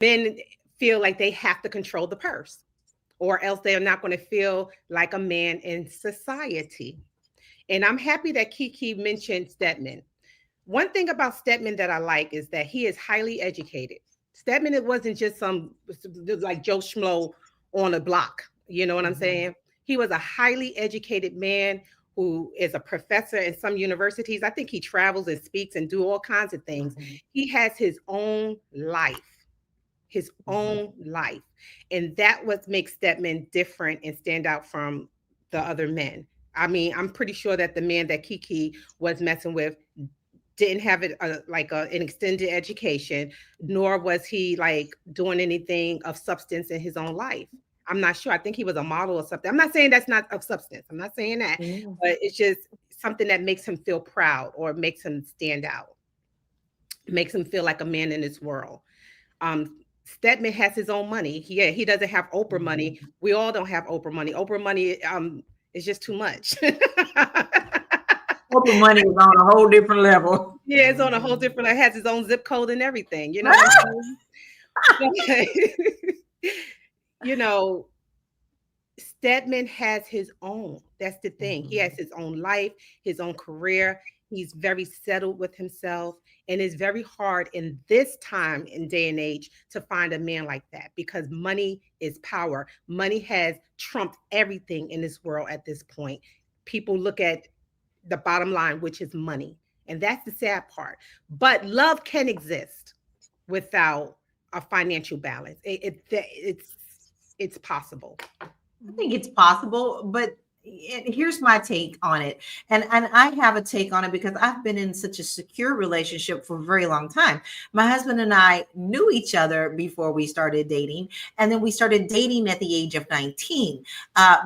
Men feel like they have to control the purse, or else they're not going to feel like a man in society. And I'm happy that Kiki mentioned Stedman. One thing about Stedman that I like is that he is highly educated. Stedman, it wasn't just some like Joe Schmo on a block. You know what I'm Mhm. saying? He was a highly educated man who is a professor in some universities. I think he travels and speaks and do all kinds of things. Mhm. He has his Mhm. own life. And that what makes Stedman different and stand out from the other men. I mean, I'm pretty sure that the man that Kiki was messing with didn't have it an extended education, nor was he like doing anything of substance in his own life. I'm not sure. I think he was a model or something. I'm not saying that's not of substance. I'm not saying that, Yeah. but it's just something that makes him feel proud or makes him stand out, makes him feel like a man in this world. Stedman has his own money. Yeah, he doesn't have Oprah Mhm. money. We all don't have Oprah money. Oprah money is just too much. Corporate money is on a whole different level. Yeah, it's on a whole Mhm. different. It has its own zip code and everything. You know what I'm saying? But, you know, Stedman has his own. That's the thing. He has Mhm. his own life, his own career. He's very settled with himself. And it's very hard in this time and day and age to find a man like that because money is power. Money has trumped everything in this world at this point. People look at the bottom line, which is money. And that's the sad part. But love can exist without a financial balance. It's possible. I think it's possible, but here's my take on it. And I have a take on it because I've been in such a secure relationship for a very long time. My husband and I knew each other before we started dating, and then we started dating at the age of 19.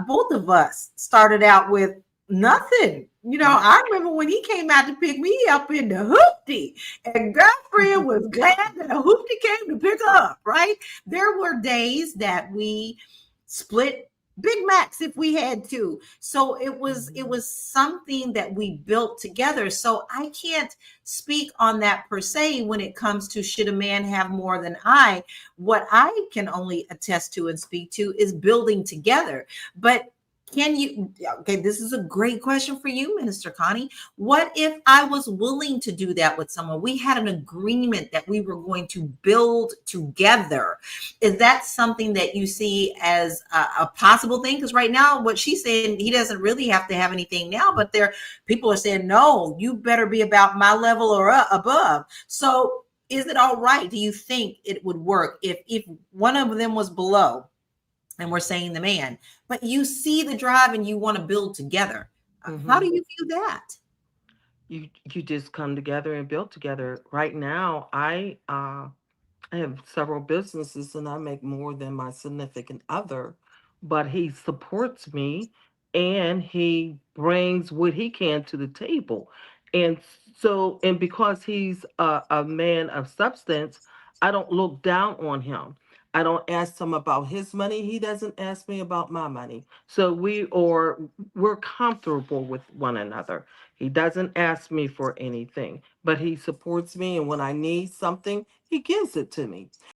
Both of us started out with nothing. You know, I remember when he came out to pick me up in the hoopty, and girlfriend was glad that a hoopty came to pick her up, right? There were days that we split Big Macs if we had to. So Mhm. it was something that we built together. So I can't speak on that per se when it comes to should a man have more than I. What I can only attest to and speak to is building together. But can you, okay, this is a great question for you, Minister Connie. What if I was willing to do that with someone? We had an agreement that we were going to build together. Is that something that you see as a possible thing? Because right now, what she's saying, he doesn't really have to have anything now, but there people are saying, no, you better be about my level or above. So is it all right? Do you think it would work if one of them was below, and we're saying the man, but you see the drive and you want to build together? How do Mhm. you view that? You just come together and build together. Right now, I have several businesses and I make more than my significant other, but he supports me and he brings what he can to the table. And and because he's a man of substance, I don't look down on him. I don't ask him about his money. He doesn't ask me about my money. So we're comfortable with one another. He doesn't ask me for anything, but he supports me. And when I need something, he gives it to me.